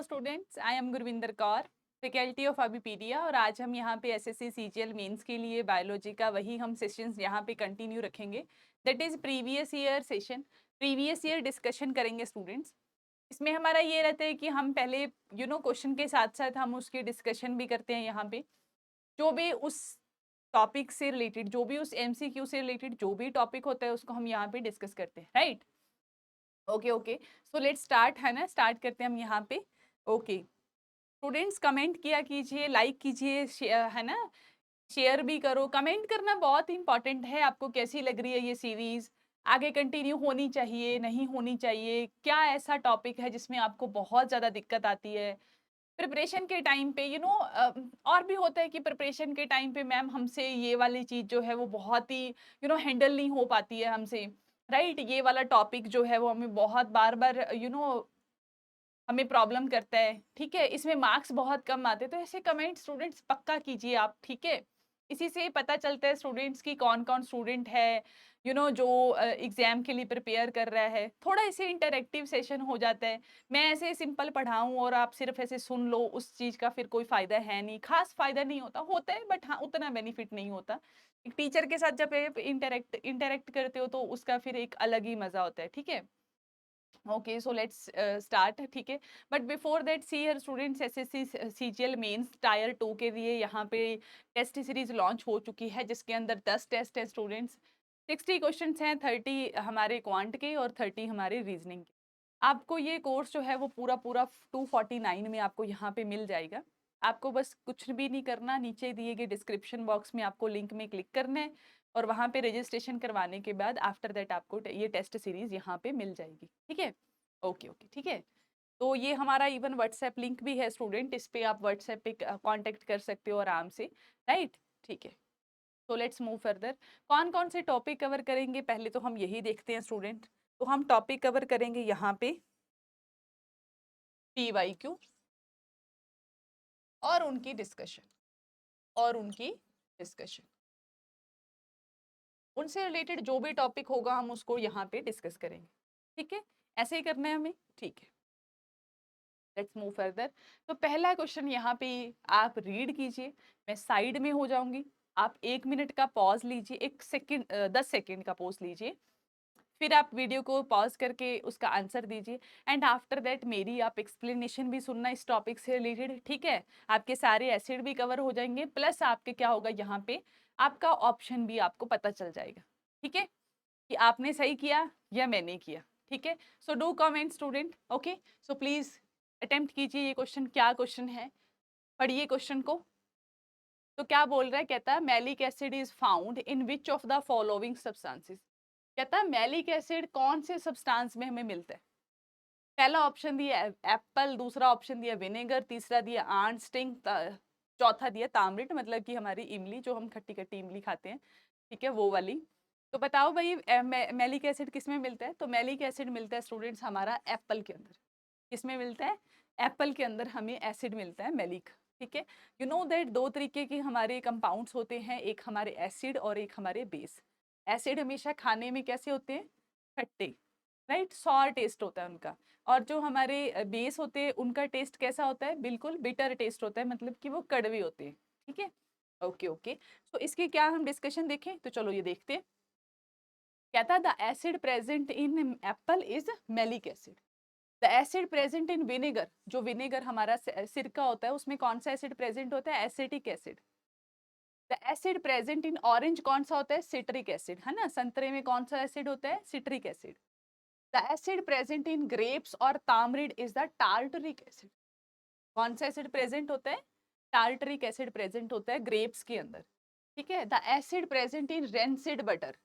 Students, I am Gurvinder Kaur, faculty of अबीपीडिया। और आज हम यहाँ पे एसएससी सीजीएल मेंस के लिए बायोलॉजी का वही हम सेशंस यहाँ पे कंटिन्यू रखेंगे। That is previous year session, previous year discussion करेंगे स्टूडेंट्स। इसमें हमारा ये रहता है कि हम पहले क्वेश्चन के साथ साथ हम उसकी डिस्कशन भी करते हैं। यहाँ पे जो भी उस टॉपिक से रिलेटेड, जो भी उस एमसीक्यू से रिलेटेड जो भी टॉपिक होता है उसको हम यहाँ पे डिस्कस करते हैं, right. Okay okay, so let's start, है ना। स्टार्ट करते हैं हम यहाँ पे। ओके स्टूडेंट्स, कमेंट किया कीजिए, लाइक कीजिए, है ना, शेयर भी करो। कमेंट करना बहुत इंपॉर्टेंट है। आपको कैसी लग रही है ये सीरीज, आगे कंटिन्यू होनी चाहिए नहीं होनी चाहिए, क्या ऐसा टॉपिक है जिसमें आपको बहुत ज़्यादा दिक्कत आती है प्रिपरेशन के टाइम पे। और भी होता है कि प्रिपरेशन के टाइम पे मैम हमसे ये वाली चीज़ जो है वो बहुत ही हैंडल नहीं हो पाती है हमसे, राइट। ये वाला टॉपिक जो है वो हमें बहुत बार बार हमें प्रॉब्लम करता है, ठीक है। इसमें मार्क्स बहुत कम आते हैं, तो ऐसे कमेंट स्टूडेंट्स पक्का कीजिए आप, ठीक है। इसी से पता चलता है स्टूडेंट्स की कौन कौन स्टूडेंट है जो एग्जाम के लिए प्रिपेयर कर रहा है। थोड़ा ऐसे इंटरेक्टिव सेशन हो जाता है। मैं ऐसे सिंपल पढ़ाऊं और आप सिर्फ ऐसे सुन लो, उस चीज का फिर कोई फायदा है नहीं, खास फायदा नहीं होता, होता है बट हाँ उतना बेनिफिट नहीं होता। एक टीचर के साथ जब इंटरेक्ट करते हो तो उसका फिर एक अलग ही मजा होता है, ठीक है। ओके सो लेट्स स्टार्ट, ठीक है। But before that see here students, SSC CGL mains tier 2 के लिए यहाँ पे टेस्ट सीरीज लॉन्च हो चुकी है, जिसके अंदर 10 टेस्ट है स्टूडेंट्स। 60 क्वेश्चंस हैं, 30 हमारे क्वांट के और 30 हमारे रीजनिंग के। आपको ये कोर्स जो है वो पूरा पूरा 249 में आपको यहाँ पे मिल जाएगा। आपको बस कुछ भी नहीं करना, नीचे दिए गए डिस्क्रिप्शन बॉक्स में आपको लिंक में क्लिक करना है और वहाँ पे रजिस्ट्रेशन करवाने के बाद आफ्टर दैट आपको ये टेस्ट सीरीज यहाँ पे मिल जाएगी, ठीक है। ओके ओके, ठीक है। तो ये हमारा इवन व्हाट्सएप लिंक भी है स्टूडेंट, इस पे आप व्हाट्सएप पे कांटेक्ट कर सकते हो आराम से, राइट, ठीक है। तो लेट्स मूव फर्दर। कौन कौन से टॉपिक कवर करेंगे पहले तो हम यही देखते हैं स्टूडेंट। तो हम टॉपिक कवर करेंगे यहाँ पे PYQ और उनकी डिस्कशन, और उनकी डिस्कशन उनसे रिलेटेड जो भी टॉपिक होगा हम उसको यहाँ पे डिस्कस करेंगे, ठीक है। ऐसे ही करना है हमें, ठीक है। Let's move further. तो पहला क्वेश्चन यहाँ पे आप रीड कीजिए, मैं साइड में हो जाऊंगी। आप 1 मिनट का पॉज लीजिए, 1 सेकेंड 10 सेकेंड का पॉज लीजिए, फिर आप वीडियो को पॉज करके उसका आंसर दीजिए। एंड आफ्टर दैट मेरी आप एक्सप्लेनेशन भी सुनना इस टॉपिक से रिलेटेड, ठीक है। आपके सारे एसिड भी कवर हो जाएंगे, प्लस आपके क्या होगा यहाँ पे आपका ऑप्शन भी आपको पता चल जाएगा, ठीक है, कि आपने सही किया या मैंने किया, ठीक है। So do comment student, okay. So please attempt कीजिए ये क्वेश्चन। क्या क्वेश्चन है, पढ़िए क्वेश्चन को। तो क्या बोल रहा है, कहता है malic acid is found in which of the following substances. कहता है मैलिक एसिड कौन से सब्सटेंस में हमें मिलता है। पहला ऑप्शन दिया एप्पल, दूसरा ऑप्शन दिया विनेगर, तीसरा दिया आंट स्टिंग, चौथा दिया ताम्रिट, मतलब कि हमारी इमली, जो हम खट्टी खट्टी इमली खाते हैं, ठीक है, वो वाली। तो बताओ भाई मैलिक एसिड किस में मिलता है। तो मैलिक एसिड मिलता है स्टूडेंट्स हमारा एप्पल के अंदर। किसमें मिलता है, एप्पल के अंदर हमें एसिड मिलता है मैलिक, ठीक है। यू नो दैट दो तरीके के हमारे कंपाउंड्स होते हैं, एक हमारे एसिड और एक हमारे बेस। एसिड हमेशा खाने में कैसे होते हैं, खट्टे, राइट, सॉर टेस्ट होता है उनका। और जो हमारे बेस होते हैं उनका टेस्ट कैसा होता है, बिल्कुल बिटर टेस्ट होता है, मतलब कि वो कड़वे होते हैं, ठीक है। ओके ओके, तो इसकी क्या हम डिस्कशन देखें, तो चलो ये देखते हैं। कहता the acid present in Apple is malic acid. The acid present in vinegar, जो विनेगर हमारा सिरका होता है उसमें कौन सा एसिड प्रेजेंट होता है, acetic acid. The acid present in orange कौन सा होता है, सिट्रिक एसिड, है ना। संतरे में कौन सा एसिड होता है, citric acid. The acid present in grapes और तामरिड इज द टार्टरिक एसिड। कौन सा एसिड प्रेजेंट होता है, टार्टरिक एसिड प्रेजेंट होता है ग्रेप्स के अंदर, ठीक है। The acid present in rancid butter,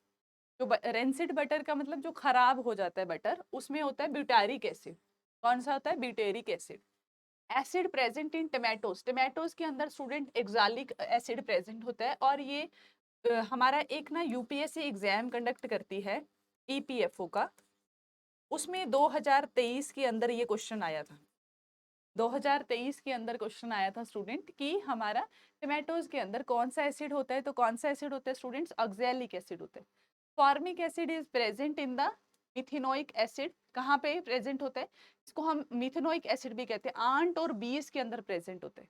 जो रेंसिड बटर का मतलब जो खराब हो जाता है बटर, उसमें होता है ब्यूटारिक एसिड। कौन सा होता है, butyric acid. Acid present in tomatoes, tomatoes के अंदर स्टूडेंट एक्सालिक एसिड प्रेजेंट होता है। और ये हमारा एक ना यूपीएससी एग्जाम कंडक्ट करती है ईपीएफओ का, उसमें 2023 के अंदर ये क्वेश्चन आया था। 2023 के अंदर क्वेश्चन आया था स्टूडेंट कि हमारा टमाटोज के अंदर कौन सा एसिड होता है। तो कौन सा एसिड होता है स्टूडेंट्स, ऑक्सैलिक एसिड होता है। Formic acid is present in the methanoic acid कहाँ पे प्रेजेंट होता है? इसको हम मिथेनोइक एसिड भी कहते हैं, आंट और बीज के अंदर प्रेजेंट होता है।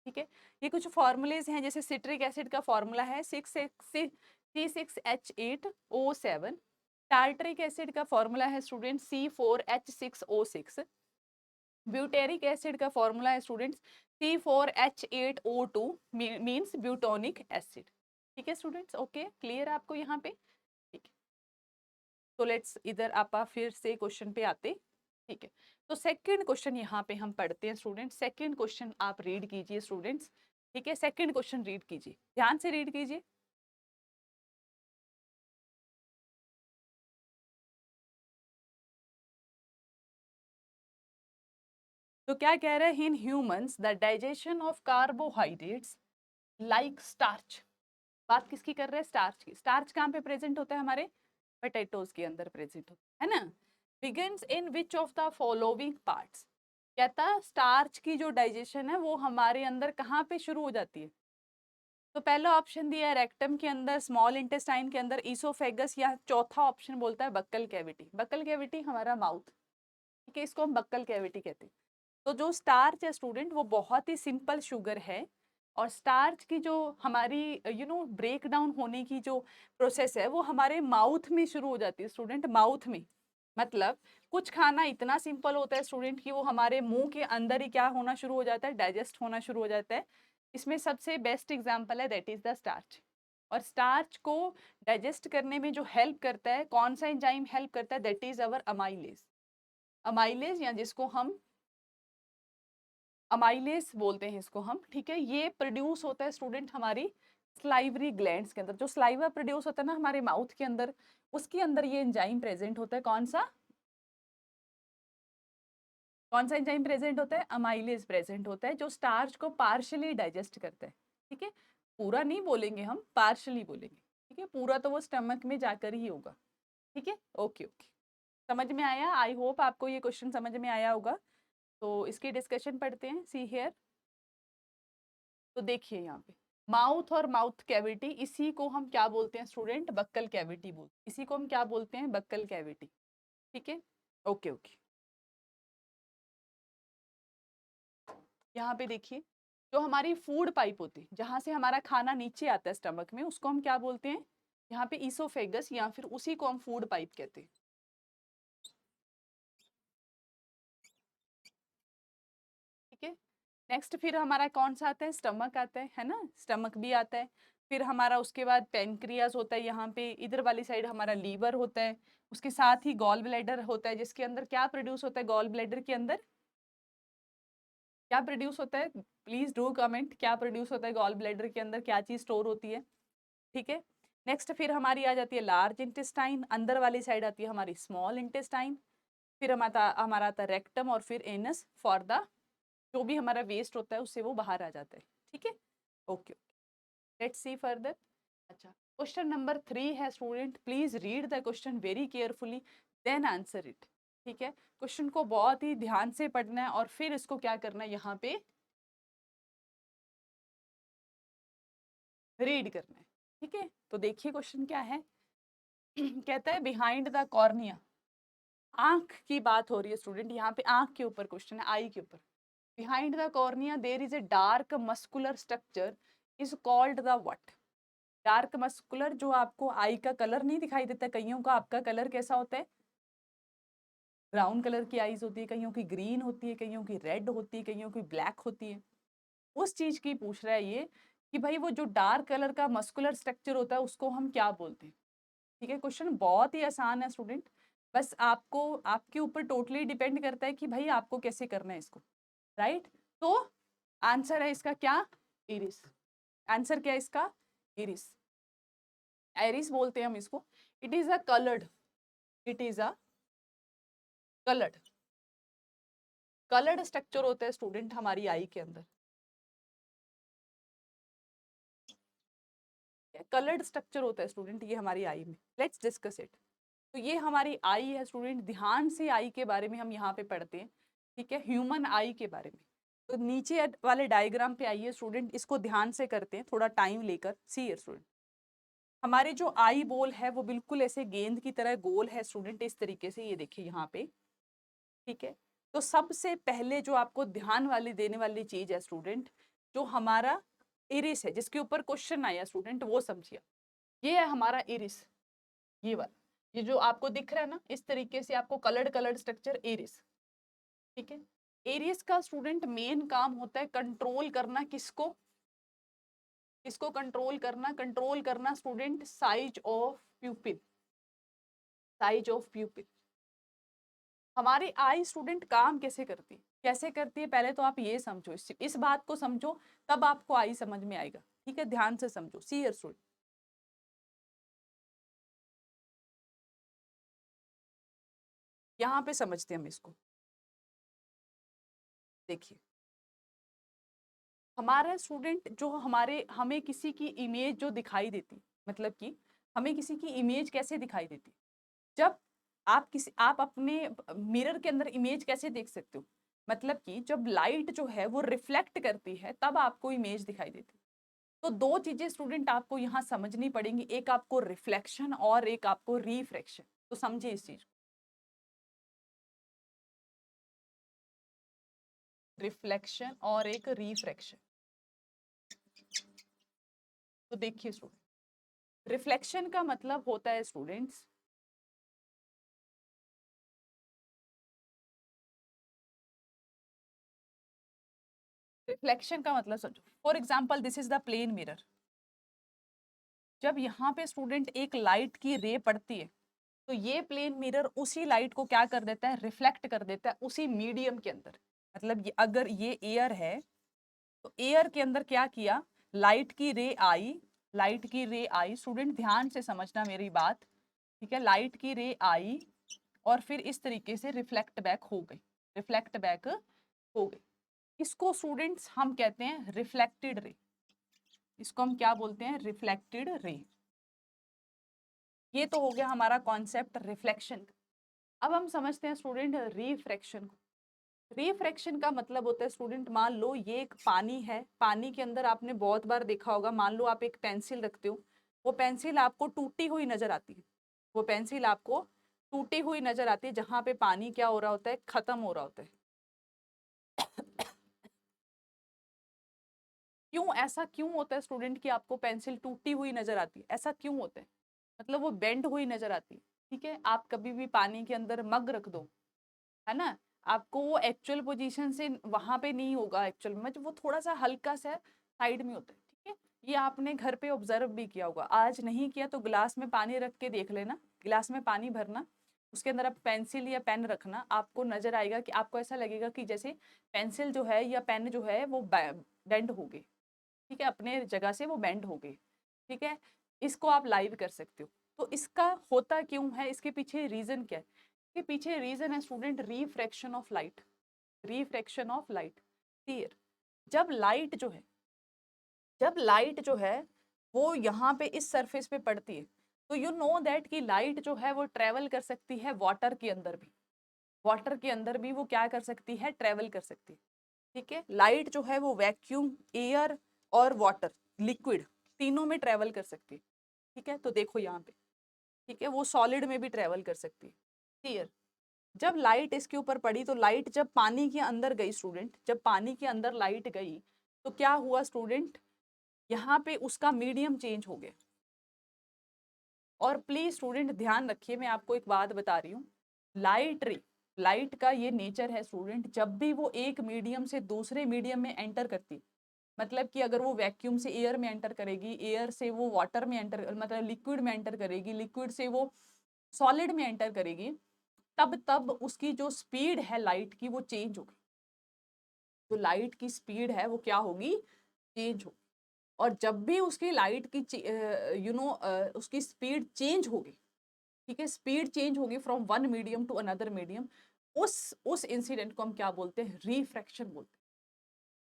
ठीक है, ये कुछ फॉर्मूलेज हैं, जैसे सिट्रिक एसिड का फॉर्मूला है C6H8O7। टार्टरिक एसिड का फॉर्मूला है स्टूडेंट C4H6O6। ब्यूटेरिक एसिड का फॉर्मूला है स्टूडेंट्स C4H8O2 मीन्स ब्यूटोनिक एसिड। ठीक है स्टूडेंट्स, ओके क्लियर आपको यहाँ पे? ठीक है, तो लेट्स इधर आप फिर से क्वेश्चन पे आते। ठीक है, तो सेकंड क्वेश्चन यहाँ पे हम पढ़ते हैं स्टूडेंट्स। सेकंड क्वेश्चन आप रीड कीजिए स्टूडेंट्स। ठीक है, सेकंड क्वेश्चन रीड कीजिए, ध्यान से रीड कीजिए। तो क्या कह रहे हैं? In humans the digestion of carbohydrates like starch. बात किसकी कर रहे हैं? स्टार्च की। स्टार्च कहाँ पे प्रेजेंट होता है? हमारे पोटैटोज के अंदर प्रेजेंट होता है ना। Begins in which of the following parts. कहता स्टार्च की जो डाइजेशन है वो हमारे अंदर कहाँ पे शुरू हो जाती है? तो पहला ऑप्शन दिया है रेक्टम के अंदर, स्मॉल इंटेस्टाइन के अंदर, ईसोफेगस, या चौथा ऑप्शन बोलता है बक्कल कैविटी। बक्कल कैविटी हमारा माउथ। ठीक है, इसको हम बक्कल कैविटी कहते हैं। तो जो स्टार्च है स्टूडेंट वो बहुत ही सिंपल शुगर है, और स्टार्च की जो हमारी ब्रेक डाउन होने की जो प्रोसेस है वो हमारे माउथ में शुरू हो जाती है स्टूडेंट, माउथ में। मतलब कुछ खाना इतना सिंपल होता है स्टूडेंट कि वो हमारे मुंह के अंदर ही क्या होना शुरू हो जाता है? डाइजेस्ट होना शुरू हो जाता है। इसमें सबसे बेस्ट एग्जाम्पल है, दैट इज द स्टार्च। और स्टार्च को डाइजेस्ट करने में जो हेल्प करता है, कौन सा एंजाइम हेल्प करता है? That is our amylase. Amylase, या जिसको हम अमाइलेज बोलते हैं इसको हम। ठीक है, ये प्रोड्यूस होता है स्टूडेंट हमारी स्लाइवरी ग्लैंड्स के अंदर। जो स्लाइवा प्रोड्यूस होता है ना हमारे माउथ के अंदर, उसके अंदर ये एंजाइम प्रेजेंट होता है। कौन सा? कौन सा एंजाइम प्रेजेंट होता है? अमाइलेज प्रेजेंट होता है, जो स्टार्च को पार्शियली डाइजेस्ट करता है। ठीक है, पूरा नहीं बोलेंगे हम, पार्शियली बोलेंगे। ठीक है, पूरा तो वो स्टमक में जाकर ही होगा। ठीक है, ओके ओके, समझ में आया? आई होप आपको ये क्वेश्चन समझ में आया होगा। तो इसकी डिस्कशन पढ़ते हैं। सी हियर, तो देखिए यहाँ पे माउथ और माउथ कैविटी, इसी को हम क्या बोलते हैं स्टूडेंट? बक्कल कैविटी बोलते हैं। इसी को हम क्या बोलते हैं? Buccal cavity. ठीक है, ओके ओके। यहाँ पे देखिए, जो हमारी फूड पाइप होती है, जहां से हमारा खाना नीचे आता है स्टमक में, उसको हम क्या बोलते हैं? यहाँ पे ईसोफेगस, या फिर उसी को हम फूड पाइप कहते हैं। ठीक है, नेक्स्ट फिर हमारा कौन सा आता है? स्टमक आता है ना, स्टमक भी आता है। फिर हमारा उसके बाद पेनक्रियास होता है, यहाँ पे इधर वाली साइड हमारा लीवर होता है। उसके साथ ही गॉल ब्लैडर होता है, जिसके अंदर क्या प्रोड्यूस होता है? गॉल ब्लैडर के अंदर क्या प्रोड्यूस होता है? प्लीज डू कमेंट, क्या प्रोड्यूस होता है गॉल ब्लैडर के अंदर? क्या चीज स्टोर होती है? ठीक है, नेक्स्ट फिर हमारी आ जाती है लार्ज इंटेस्टाइन, अंदर वाली साइड आती है हमारी स्मॉल इंटेस्टाइन। फिर हमारा आता है रेक्टम, और फिर एनस फॉर द जो भी हमारा वेस्ट होता है उससे वो बाहर आ जाता है। ठीक है, okay okay, let's see further. अच्छा, क्वेश्चन नंबर 3 है student, please read the question very carefully then answer it. ठीक है, क्वेश्चन को बहुत ही ध्यान से पढ़ना है, और फिर इसको क्या करना है? यहाँ पे रीड करना है। ठीक है, तो देखिए क्वेश्चन क्या है। कहता है बिहाइंड द कॉर्निया, आंख की बात हो रही है स्टूडेंट, यहाँ पे आंख के ऊपर क्वेश्चन है, आई के ऊपर। Behind the cornea there is a dark muscular structure is called the what? Dark muscular, जो आपको आई का कलर नहीं दिखाई देता, कईयों का आपका कलर कैसा होता है? ब्राउन कलर की आईज होती है, कईयों की ग्रीन होती है, कईयों की रेड होती है, कईयों की ब्लैक होती है। उस चीज की पूछ रहा है ये, कि भाई वो जो डार्क कलर का मस्कुलर स्ट्रक्चर होता है उसको हम क्या बोलते हैं? ठीक है, क्वेश्चन बहुत ही आसान है स्टूडेंट, बस आपको आपके ऊपर टोटली डिपेंड करता है कि भाई आपको कैसे करना है इसको। राइट, तो आंसर है इसका क्या? इरिस। आंसर क्या है इसका? इरिस। आइरिस बोलते हैं हम इसको। It is a coloured, it is a coloured, coloured structure होता है स्टूडेंट हमारी आई के अंदर। कलर्ड स्ट्रक्चर होता है स्टूडेंट ये हमारी आई में। Let's discuss it. तो ये हमारी आई है स्टूडेंट, ध्यान से आई के बारे में हम यहाँ पे पढ़ते हैं। ठीक है, ह्यूमन आई के बारे में। तो नीचे वाले डायग्राम पे आइए स्टूडेंट, इसको ध्यान से करते हैं थोड़ा टाइम लेकर। सी स्टूडेंट, हमारे जो आई बॉल है वो बिल्कुल ऐसे गेंद की तरह गोल है स्टूडेंट, इस तरीके से, ये देखिए यहाँ पे, ठीक है। तो सबसे पहले जो आपको ध्यान वाली देने वाली चीज है स्टूडेंट, जो हमारा इरिस है जिसके ऊपर क्वेश्चन आया स्टूडेंट, वो समझिए। ये है हमारा इरिस, ये वाला, ये जो आपको दिख रहा है ना इस तरीके से, आपको कलर्ड स्ट्रक्चर, इरिस, ठीक है। एरियस का स्टूडेंट मेन काम होता है कंट्रोल करना, किसको, किसको कंट्रोल करना student, size of प्यूपिल, size of प्यूपिल। हमारी आई स्टूडेंट काम कैसे करती है, कैसे करती है, पहले तो आप ये समझो, इस बात को समझो, तब आपको आई समझ में आएगा, ठीक है। ध्यान से समझो, सी हियर स्टूडेंट, यहाँ पे समझते हैं हम इसको। देखिए हमारा स्टूडेंट जो हमारे, हमें किसी की इमेज जो दिखाई देती, मतलब कि हमें किसी की इमेज कैसे दिखाई देती, जब आप अपने मिरर के अंदर इमेज कैसे देख सकते हो, मतलब कि जब लाइट जो है वो रिफ्लेक्ट करती है तब आपको इमेज दिखाई देती है। तो दो चीजें स्टूडेंट आपको यहाँ समझनी पड़ेंगी, एक आपको रिफ्लेक्शन और एक आपको रिफ्रैक्शन। तो समझिए इस चीज, रिफ्लेक्शन और एक रिफ्रैक्शन। तो देखिए स्टूडेंट, रिफ्लेक्शन का मतलब होता है स्टूडेंट्स, रिफ्लेक्शन का मतलब समझो, for example this is the plane mirror. जब यहाँ पे स्टूडेंट एक लाइट की रे पड़ती है तो ये प्लेन मिरर उसी लाइट को क्या कर देता है, रिफ्लेक्ट कर देता है उसी मीडियम के अंदर। मतलब अगर ये एयर है तो एयर के अंदर क्या किया, लाइट की रे आई, लाइट की रे आई, स्टूडेंट ध्यान से समझना मेरी बात, ठीक है। लाइट की रे आई और फिर इस तरीके से रिफ्लेक्ट बैक हो गई, रिफ्लेक्ट बैक हो गई। इसको स्टूडेंट्स हम कहते हैं रिफ्लेक्टेड रे, इसको हम क्या बोलते हैं, रिफ्लेक्टेड रे। ये तो हो गया हमारा कॉन्सेप्ट रिफ्लेक्शन। अब हम समझते हैं स्टूडेंट रिफ्रैक्शन को। रिफ्रैक्शन का मतलब होता है स्टूडेंट, मान लो ये एक पानी है, पानी के अंदर आपने बहुत बार देखा होगा, मान लो आप एक पेंसिल रखते हो, वो पेंसिल आपको टूटी हुई नजर आती है, वो पेंसिल आपको टूटी हुई नजर आती है, जहां पे पानी क्या हो रहा होता है, खत्म हो रहा होता है। क्यों ऐसा क्यों होता है स्टूडेंट कि आपको पेंसिल टूटी हुई नजर आती है, ऐसा क्यों होता है, मतलब वो बेंड हुई नजर आती है, ठीक है। आप कभी भी पानी के अंदर मग रख दो, है ना, आपको वो एक्चुअल पोजीशन से वहां पे नहीं होगा, एक्चुअल में वो थोड़ा सा हल्का सा साइड में होता है, ठीक है। ये आपने घर पे ऑब्जर्व भी किया होगा, आज नहीं किया तो ग्लास में पानी रख के देख लेना, गिलास में पानी भरना, उसके अंदर आप पेंसिल या पेन रखना, आपको नजर आएगा कि आपको ऐसा लगेगा कि जैसे पेंसिल जो है या पेन जो है वो बेंड हो गई, ठीक है, अपने जगह से वो बेंड हो गई, ठीक है। इसको आप लाइव कर सकते हो। तो इसका होता क्यों है, इसके पीछे रीजन क्या है, इसके पीछे रीजन है student refraction of light, refraction of light. Clear, जब लाइट जो है, जब लाइट जो है वो यहाँ पे इस सरफेस पे पड़ती है, तो यू नो दैट कि लाइट जो है वो ट्रेवल कर सकती है वाटर के अंदर भी, वाटर के अंदर भी वो क्या कर सकती है, ट्रेवल कर सकती है, ठीक है। लाइट जो है वो वैक्यूम, एयर और वाटर, लिक्विड, तीनों में ट्रेवल कर सकती है, ठीक है। तो देखो यहाँ पे, ठीक है, वो सॉलिड में भी ट्रेवल कर सकती है। क्लियर, जब लाइट इसके ऊपर पड़ी तो लाइट जब पानी के अंदर गई स्टूडेंट, जब पानी के अंदर लाइट गई तो क्या हुआ स्टूडेंट, यहाँ पे उसका मीडियम चेंज हो गया। और प्लीज स्टूडेंट ध्यान रखिए, मैं आपको एक बात बता रही हूँ, लाइट रे, लाइट का ये नेचर है स्टूडेंट, जब भी वो एक मीडियम से दूसरे मीडियम में एंटर करती, मतलब कि अगर वो वैक्यूम से एयर में एंटर करेगी, एयर से वो वाटर में एंटर, मतलब लिक्विड में एंटर करेगी, लिक्विड से वो सॉलिड में एंटर करेगी, तब तब उसकी जो स्पीड है लाइट की वो चेंज होगी, जो लाइट की स्पीड है वो क्या होगी, चेंज होगी। और जब भी उसकी लाइट की उसकी स्पीड चेंज होगी, ठीक है, स्पीड चेंज होगी from one medium to another medium, उस इंसिडेंट को हम क्या बोलते हैं, रिफ्रैक्शन बोलते हैं।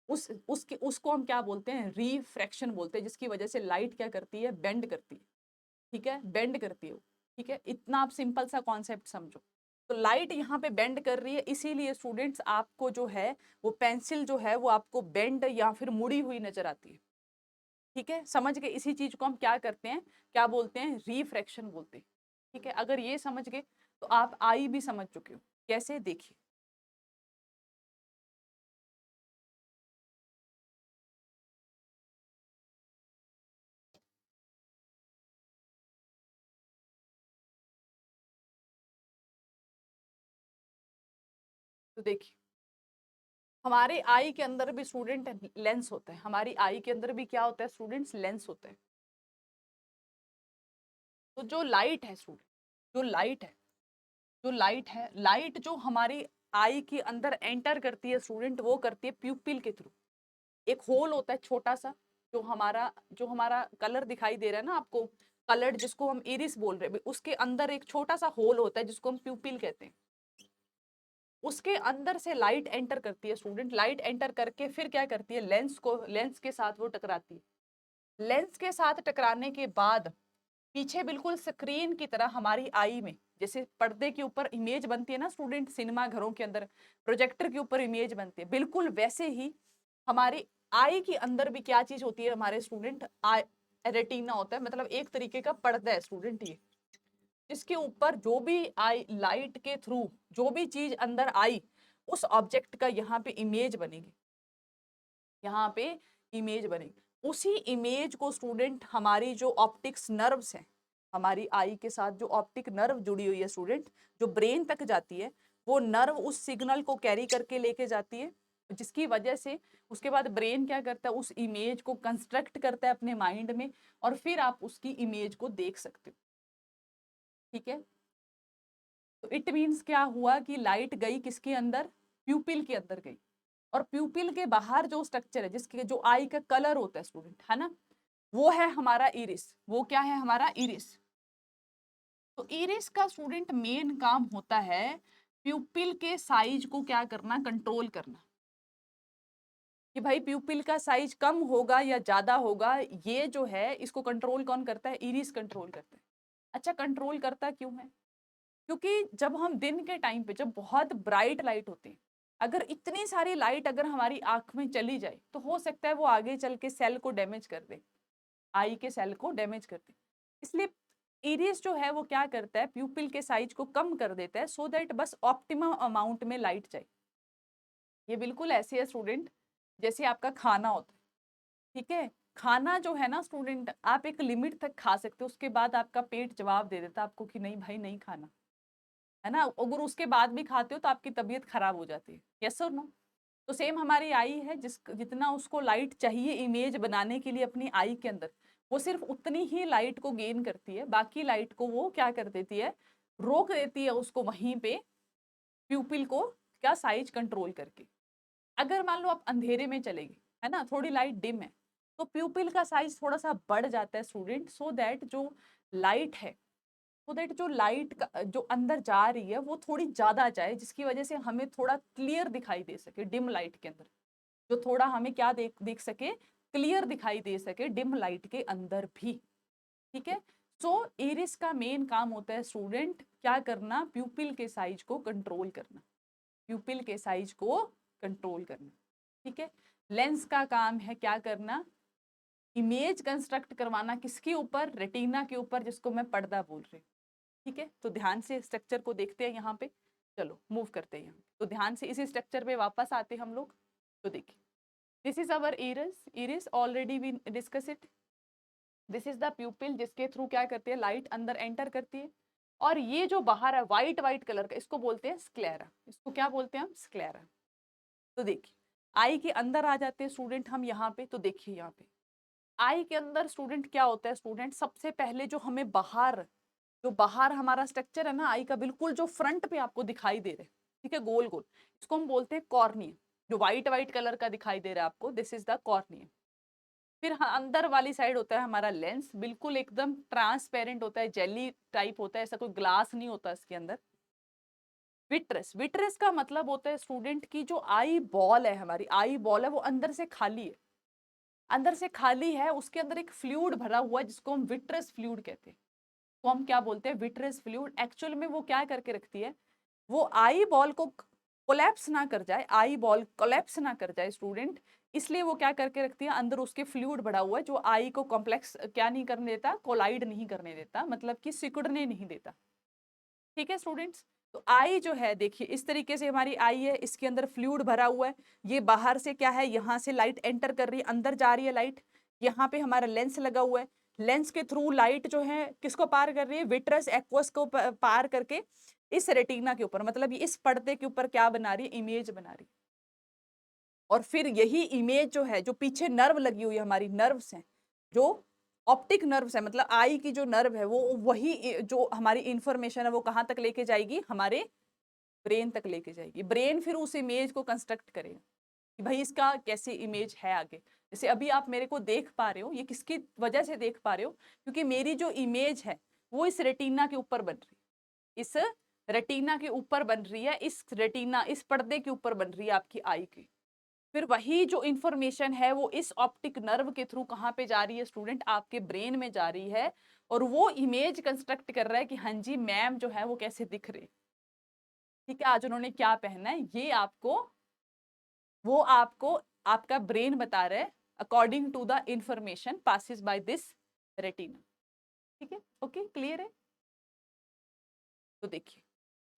उसको हम क्या बोलते हैं, रिफ्रैक्शन बोलते हैं, जिसकी वजह से लाइट क्या करती है, बेंड करती है, ठीक है, बेंड करती है, ठीक है। इतना आप सिंपल सा कॉन्सेप्ट समझो। तो लाइट यहाँ पे बेंड कर रही है, इसीलिए स्टूडेंट्स आपको जो है वो पेंसिल जो है वो आपको बेंड या फिर मुड़ी हुई नजर आती है, ठीक है, समझ गए? इसी चीज को हम क्या करते हैं, क्या बोलते हैं, रिफ्रैक्शन बोलते हैं। ठीक है, अगर ये समझ गए तो आप आई भी समझ चुके हो। कैसे, देखिए। तो देखिए, हमारे आई के अंदर भी स्टूडेंट लेंस होता है, हमारी आई के अंदर भी क्या होता है स्टूडेंट्स, लेंस होता है। तो जो लाइट है स्टूडेंट, जो लाइट है, जो लाइट है, लाइट जो हमारी आई के अंदर एंटर करती है स्टूडेंट, वो करती है प्यूपिल के थ्रू। एक होल होता है छोटा सा, जो हमारा कलर दिखाई दे रहा है ना आपको, कलर जिसको हम इरिस बोल रहे हैं, उसके अंदर एक छोटा सा होल होता है जिसको हम प्यूपिल कहते हैं। उसके अंदर से लाइट एंटर करती है स्टूडेंट, लाइट एंटर करके फिर क्या करती है, लेंस के साथ वो टकराती है। लेंस के साथ टकराने के बाद पीछे बिल्कुल स्क्रीन की तरह हमारी आई में, जैसे पर्दे के ऊपर इमेज बनती है ना स्टूडेंट, सिनेमा घरों के अंदर प्रोजेक्टर के ऊपर इमेज बनती है, बिल्कुल वैसे ही हमारी आई के अंदर भी क्या चीज होती है हमारे स्टूडेंट, रेटिना होता है, मतलब एक तरीके का पर्दा है स्टूडेंट ये, जिसके ऊपर जो भी आई लाइट के थ्रू जो भी चीज अंदर आई, उस ऑब्जेक्ट का यहाँ पे इमेज बनेगी, यहाँ पे इमेज बनेगी। उसी इमेज को स्टूडेंट हमारी जो ऑप्टिक्स नर्व्स हैं, हमारी आई के साथ जो ऑप्टिक नर्व जुड़ी हुई है स्टूडेंट, जो ब्रेन तक जाती है, वो नर्व उस सिग्नल को कैरी करके लेके जाती है, जिसकी वजह से उसके बाद ब्रेन क्या करता है, उस इमेज को कंस्ट्रक्ट करता है अपने माइंड में, और फिर आप उसकी इमेज को देख सकते हो। ठीक है, तो इट मीन्स क्या हुआ कि लाइट गई किसके अंदर, प्यूपिल के अंदर गई, और प्यूपिल के बाहर जो स्ट्रक्चर है, जिसके जो आई का कलर होता है स्टूडेंट, है ना, वो है हमारा इरिस। वो क्या है हमारा इरिस। तो इरिस का स्टूडेंट मेन काम होता है प्यूपिल के साइज को क्या करना, कंट्रोल करना, कि भाई प्यूपिल का साइज कम होगा या ज्यादा होगा, ये जो है इसको कंट्रोल कौन करता है, इरिस कंट्रोल करता है। अच्छा, कंट्रोल करता क्यों है, क्योंकि जब हम दिन के टाइम पे, जब बहुत ब्राइट लाइट होती है, अगर इतनी सारी लाइट अगर हमारी आंख में चली जाए, तो हो सकता है वो आगे चल के सेल को डैमेज कर दे, आई के सेल को डैमेज कर दे। इसलिए इरिस जो है वो क्या करता है, प्यूपिल के साइज को कम कर देता है, सो दैट बस ऑप्टिमम अमाउंट में लाइट जाए। ये बिल्कुल ऐसे है स्टूडेंट, जैसे आपका खाना होता है। ठीक है, खाना जो है ना स्टूडेंट, आप एक लिमिट तक खा सकते हो, उसके बाद आपका पेट जवाब दे देता है आपको कि नहीं भाई नहीं खाना, है ना। अगर उसके बाद भी खाते हो तो आपकी तबीयत खराब हो जाती है, यस और नो। तो सेम हमारी आई है, जितना उसको लाइट चाहिए इमेज बनाने के लिए अपनी आई के अंदर, वो सिर्फ उतनी ही लाइट को गेन करती है, बाकी लाइट को वो क्या कर देती है, रोक देती है उसको वहीं पे, प्यूपिल को क्या साइज कंट्रोल करके। अगर मान लो आप अंधेरे में चले गए, है ना, थोड़ी लाइट डिम है, तो प्यूपिल का साइज थोड़ा सा बढ़ जाता है स्टूडेंट, सो दैट जो लाइट है, सो दैट जो लाइट का जो अंदर जा रही है वो थोड़ी ज्यादा जाए, जिसकी वजह से हमें थोड़ा क्लियर दिखाई दे सके डिम लाइट के अंदर, जो थोड़ा हमें क्या देख देख सके, क्लियर दिखाई दे सके डिम लाइट के अंदर भी। ठीक है, सो इरिस का मेन काम होता है स्टूडेंट क्या करना, प्यूपिल के साइज को कंट्रोल करना, प्यूपिल के साइज को कंट्रोल करना। ठीक है, लेंस का काम है क्या करना, इमेज कंस्ट्रक्ट करवाना, किसके ऊपर, रेटिना के ऊपर, जिसको मैं पर्दा बोल रही हूँ। ठीक है, तो ध्यान से स्ट्रक्चर को देखते हैं यहाँ पे, चलो मूव करते हैं यहाँ, तो ध्यान से इसी स्ट्रक्चर पे वापस आते हैं हम लोग। तो देखिए, this is our iris, iris already we discuss it. This is the pupil, जिसके थ्रू क्या करती है, लाइट अंदर एंटर करती है, और ये जो बाहर है व्हाइट व्हाइट कलर का, इसको बोलते हैं स्क्लेरा, इसको क्या बोलते हैं हम, स्क्लेरा। तो देखिए, आई के अंदर आ जाते हैं स्टूडेंट हम यहाँ पे, तो देखिए यहाँ पे आई के अंदर स्टूडेंट क्या होता है, स्टूडेंट सबसे पहले जो हमें बाहर, जो बाहर हमारा स्ट्रक्चर है ना आई का, बिल्कुल जो फ्रंट पे आपको दिखाई दे रहे हैं, ठीक है, गोल गोल, इसको हम बोलते हैं कॉर्निया, जो व्हाइट व्हाइट कलर का दिखाई दे रहा है आपको, दिस इज द कॉर्निया। फिर अंदर वाली साइड होता है हमारा लेंस, बिल्कुल एकदम ट्रांसपेरेंट होता है, जेली टाइप होता है, ऐसा कोई ग्लास नहीं होता इसके अंदर। विट्रस, विट्रस का मतलब होता है स्टूडेंट की जो आई बॉल है, हमारी आई बॉल है, वो अंदर से खाली है, अंदर से खाली है, उसके अंदर एक फ्लूइड भरा हुआ है, जिसको हम विट्रस फ्लूइड कहते हैं। तो हम क्या बोलते हैं, विट्रस फ्लूइड। एक्चुअल में वो क्या करके रखती है, वो आई बॉल को कोलैप्स ना कर जाए, आई बॉल कोलैप्स ना कर जाए स्टूडेंट, इसलिए वो क्या करके रखती है, अंदर उसके फ्लूइड बढ़ा हुआ है जो आई को कॉम्प्लेक्स क्या नहीं करने देता, कोलाइड नहीं करने देता, मतलब कि सिकुड़ने नहीं देता। ठीक है स्टूडेंट्स, तो आई जो है देखिए इस तरीके से हमारी आई है, इसके अंदर फ्लूइड भरा हुआ है, ये बाहर से क्या है, यहाँ से लाइट एंटर कर रही है, अंदर जा रही है लाइट, यहाँ पे हमारा लेंस लगा हुआ है, लेंस के थ्रू लाइट जो है किसको पार कर रही है, विट्रस एक्वस को पार करके इस रेटिना के ऊपर, मतलब इस पर्दे के ऊपर क्या बना रही है, इमेज बना रही है। और फिर यही इमेज जो है, जो पीछे नर्व लगी हुई है, हमारी नर्व्स हैं, जो ऑप्टिक नर्व्स है, मतलब आई की जो नर्व है, वो वही जो हमारी इंफॉर्मेशन है वो कहाँ तक लेके जाएगी, हमारे ब्रेन तक लेके जाएगी। ब्रेन फिर उस इमेज को कंस्ट्रक्ट करेगा कि भाई इसका कैसी इमेज है आगे। जैसे अभी आप मेरे को देख पा रहे हो, ये किसकी वजह से देख पा रहे हो, क्योंकि मेरी जो इमेज है वो इस रेटिना के ऊपर बन रही है, इस रेटिना के ऊपर बन रही है, इस रेटिना, इस पर्दे के ऊपर बन रही है आपकी आई की। फिर वही जो इंफॉर्मेशन है वो इस ऑप्टिक नर्व के थ्रू कहाँ पे जा रही है स्टूडेंट, आपके ब्रेन में जा रही है, और वो इमेज कंस्ट्रक्ट कर रहा है कि हाँ जी मैम जो है वो कैसे दिख रही। ठीक है, आज उन्होंने क्या पहना है ये आपको, वो आपको आपका ब्रेन बता रहा है according to the information passes by this retina. ठीक है, ओके, क्लियर है। तो देखिए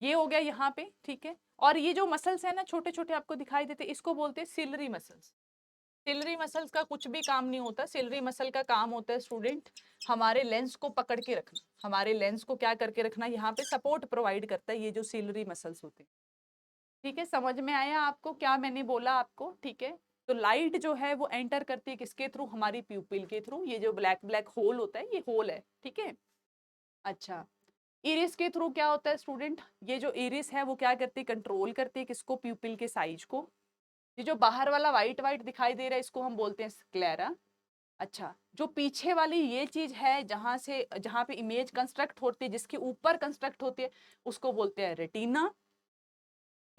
ये हो गया यहाँ पे, ठीक है। और ये जो मसल्स है ना छोटे छोटे आपको दिखाई देते, इसको बोलते हैं सिलरी मसल्स। सिलरी मसल्स का कुछ भी काम नहीं होता, सिलरी मसल का काम होता है स्टूडेंट हमारे लेंस को पकड़ के रखना, हमारे लेंस को क्या करके रखना, यहाँ पे सपोर्ट प्रोवाइड करता है ये जो सिलरी मसल्स होते हैं। ठीक है, समझ में आया आपको क्या मैंने बोला आपको, ठीक है। तो लाइट जो है वो एंटर करती है किसके थ्रू, हमारी प्यूपिल के थ्रू, ये जो ब्लैक ब्लैक होल होता है ये होल है, ठीक है। अच्छा, इरिस के थ्रू क्या होता है स्टूडेंट, ये जो इरिस है वो क्या करती है, कंट्रोल करती है किसको, प्यूपिल के साइज को। ये जो बाहर वाला व्हाइट व्हाइट दिखाई दे रहा है इसको हम बोलते हैं स्क्लेरा। अच्छा, जो पीछे वाली ये चीज है जहां से जहां पे इमेज कंस्ट्रक्ट होती है, जिसके ऊपर कंस्ट्रक्ट होती है, उसको बोलते हैं रेटिना।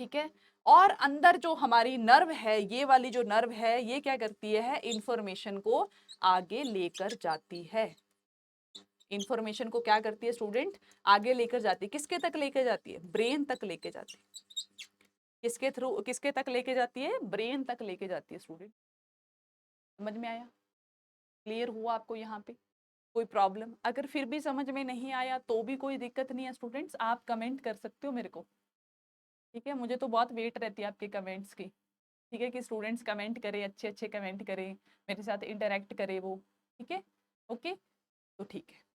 ठीक है, और अंदर जो हमारी नर्व है, ये वाली जो नर्व है ये क्या करती है, इंफॉर्मेशन को आगे लेकर जाती है। इंफॉर्मेशन को क्या करती है स्टूडेंट, आगे लेकर जाती है, किसके तक लेकर जाती है, ब्रेन तक लेके जाती है। किसके थ्रू, किसके तक लेके जाती है, ब्रेन तक लेके जाती है स्टूडेंट। समझ में आया, क्लियर हुआ आपको यहाँ पे, कोई प्रॉब्लम, अगर फिर भी समझ में नहीं आया तो भी कोई दिक्कत नहीं है स्टूडेंट्स, आप कमेंट कर सकते हो मेरे को। ठीक है, मुझे तो बहुत वेट रहती है आपके कमेंट्स की। ठीक है, कि स्टूडेंट्स कमेंट करें, अच्छे अच्छे कमेंट करें, मेरे साथ इंटरेक्ट करें वो। ठीक है, ओके, तो ठीक है।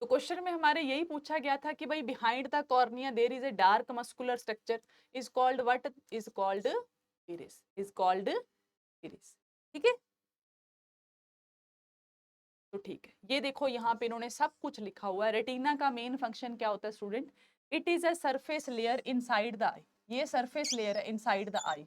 तो क्वेश्चन में हमारे यही पूछा गया था कि भाई behind the cornea there is a dark muscular structure is called what, is called iris, is called iris. ठीक है, तो ठीक है, ये देखो यहाँ पे इन्होंने सब कुछ लिखा हुआ है। रेटिना का मेन फंक्शन क्या होता है student, it is a surface layer inside the eye, ये सरफेस लेयर है इनसाइड द आई।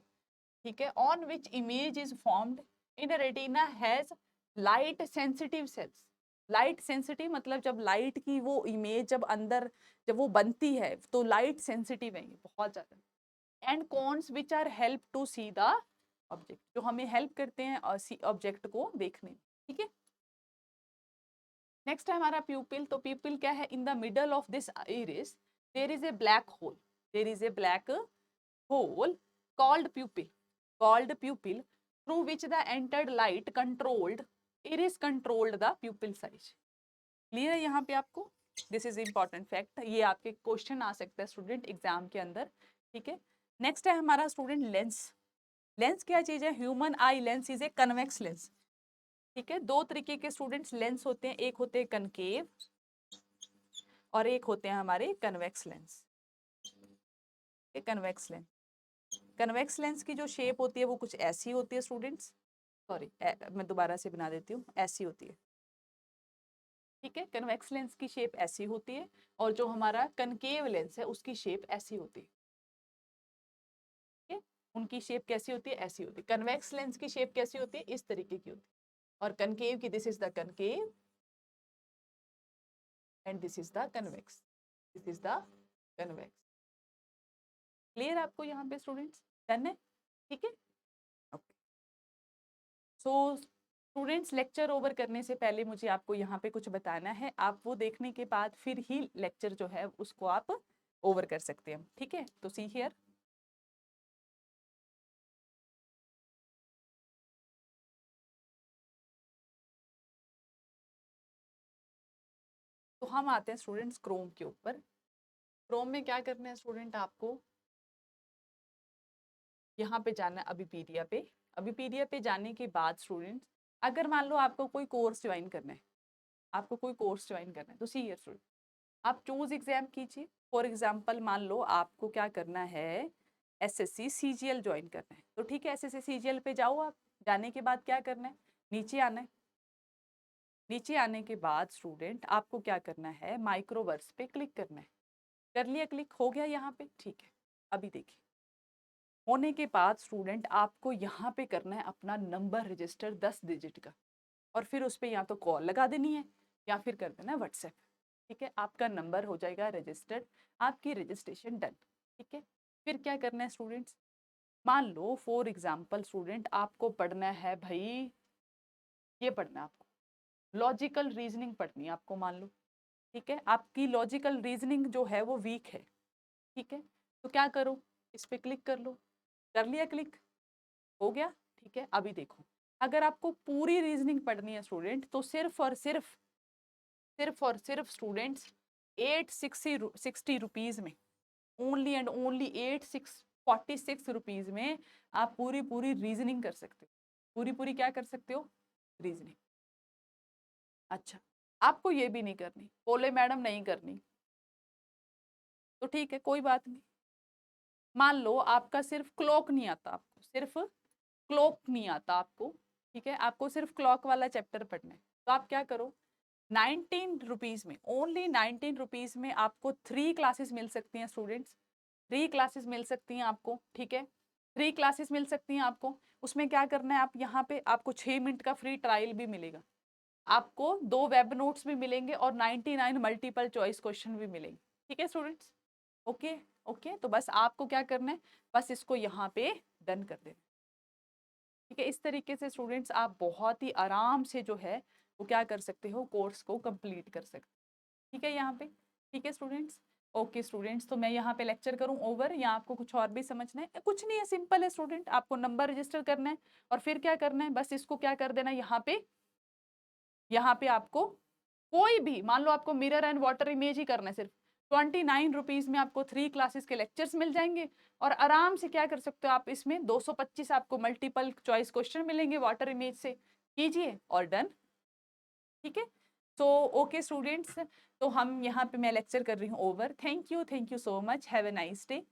ठीक है, on which image is formed in retina has light sensitive cells. Light sensitive मतलब जब लाइट की वो इमेज जब अंदर जब वो बनती है तो लाइट सेंसिटिव है ये बहुत ज्यादा। And cones which are help to see the object, जो हमें हेल्प करते हैं ऑब्जेक्ट को देखने में। ठीक है, नेक्स्ट है हमारा प्यूपिल। तो प्यूपिल क्या है, in the middle of this iris there is a black hole, there is a black hole called pupil, called pupil through which the entered light controlled iris controlled the pupil size। Clear है यहाँ पे आपको, this is important fact, ये आपके question आ सकता है student exam के अंदर। ठीक है, नेक्स्ट है हमारा स्टूडेंट लेंस। लेंस क्या चीज है, human eye lens is a convex lens. ठीक है, दो तरीके के स्टूडेंट्स लेंस होते हैं, एक होते हैं कनकेव और एक होते हैं हमारे convex lens. Convex lens, convex lens की जो शेप होती है वो कुछ ऐसी होती है स्टूडेंट्स, सॉरी मैं दोबारा से बना देती हूँ, ऐसी होती है। ठीक है, कन्वेक्स लेंस की शेप ऐसी होती है और जो हमारा कनकेव लेंस है उसकी शेप ऐसी होती है। ठीक है, उनकी शेप कैसी होती है, ऐसी होती है। कन्वेक्स लेंस की शेप कैसी होती है, इस तरीके की होती है, और कनकेव की this is the concave and this is the convex, this is the convex. Clear आपको यहाँ पे स्टूडेंट्स, डन है। ठीक है, okay. So students lecture over करने से पहले मुझे आपको यहाँ पे कुछ बताना है, आप वो देखने के बाद फिर ही लेक्चर जो है उसको आप ओवर कर सकते हैं। ठीक है, तो सी हियर, तो हम आते हैं स्टूडेंट्स क्रोम के ऊपर। क्रोम में क्या करना है स्टूडेंट, आपको यहाँ पे जाना है अभिपीडिया पे। अभिपीडिया पे जाने के बाद स्टूडेंट्स, अगर मान लो आपको कोई कोर्स ज्वाइन करना है, आपको कोई कोर्स ज्वाइन करना है, तो सी ईयर स्टूडेंट आप चूज एग्जाम कीजिए। फॉर एग्जाम्पल मान लो आपको क्या करना है, एसएससी सीजीएल ज्वाइन करना है, तो ठीक है एसएससी सीजीएल पे जाओ आप। जाने के बाद क्या करना है, नीचे आना है। नीचे आने के बाद स्टूडेंट आपको क्या करना है, माइक्रोवर्स पे क्लिक करना है। कर लिया क्लिक, हो गया यहाँ पे, ठीक है। अभी देखिए, होने के बाद स्टूडेंट आपको यहाँ पे करना है अपना नंबर रजिस्टर 10 डिजिट का, और फिर उस पर या तो कॉल लगा देनी है या फिर कर देना है व्हाट्सएप। ठीक है, आपका नंबर हो जाएगा रजिस्टर्ड, आपकी रजिस्ट्रेशन डन। ठीक है, फिर क्या करना है स्टूडेंट्स, मान लो फॉर एग्जाम्पल स्टूडेंट आपको पढ़ना है भाई, ये पढ़ना है आपको, लॉजिकल रीजनिंग पढ़नी है आपको मान लो। ठीक है, आपकी लॉजिकल रीजनिंग जो है वो वीक है। ठीक है, तो क्या करो, इस पे क्लिक कर लो। कर लिया क्लिक, हो गया। ठीक है, अभी देखो, अगर आपको पूरी रीजनिंग पढ़नी है स्टूडेंट, तो सिर्फ स्टूडेंट्स 860 रुपीज में, ओनली एंड ओनली 846 रुपीज में आप पूरी पूरी रीजनिंग कर सकते हो। पूरी पूरी क्या कर सकते हो, रीजनिंग। अच्छा, आपको ये भी नहीं करनी, बोले मैडम नहीं करनी, तो ठीक है कोई बात नहीं। मान लो आपका सिर्फ क्लॉक नहीं आता, आपको सिर्फ क्लॉक नहीं आता आपको, ठीक है, आपको सिर्फ क्लॉक वाला चैप्टर पढ़ना है, तो आप क्या करो, 19 रुपीज में, ओनली 19 रुपीज में आपको 3 क्लासेस मिल सकती हैं स्टूडेंट्स। 3 क्लासेस मिल सकती हैं आपको। ठीक है, 3 क्लासेस मिल सकती हैं आपको। उसमें क्या करना है, आप यहाँ पे आपको 6 मिनट का फ्री ट्रायल भी मिलेगा, आपको 2 वेब नोट्स भी मिलेंगे और 99 मल्टीपल चॉइस क्वेश्चन भी मिलेंगे। ठीक है स्टूडेंट्स, ओके। ओके, तो बस आपको क्या करना है, बस इसको यहाँ पे डन कर देना। ठीक है, इस तरीके से स्टूडेंट्स आप बहुत ही आराम से जो है वो क्या कर सकते हो, कोर्स को कंप्लीट कर सकते हो। ठीक है यहाँ पे, ठीक है स्टूडेंट्स। ओके स्टूडेंट्स, तो मैं यहाँ पे लेक्चर करूँ ओवर, या आपको कुछ और भी समझना है? कुछ नहीं है, सिंपल है स्टूडेंट, आपको नंबर रजिस्टर करना है और फिर क्या करना है, बस इसको क्या कर देना, यहाँ पे आपको कोई भी, मान लो आपको मिरर एंड वाटर इमेज ही करना है, सिर्फ 29 रुपीज में आपको 3 क्लासेस के लेक्चर्स मिल जाएंगे, और आराम से क्या कर सकते हो आप, इसमें 225 आपको मल्टीपल चॉइस क्वेश्चन मिलेंगे वाटर इमेज से, कीजिए और डन। ठीक है, तो ओके स्टूडेंट्स, तो हम यहाँ पे मैं लेक्चर कर रही हूँ over. Thank you so much, have a nice day.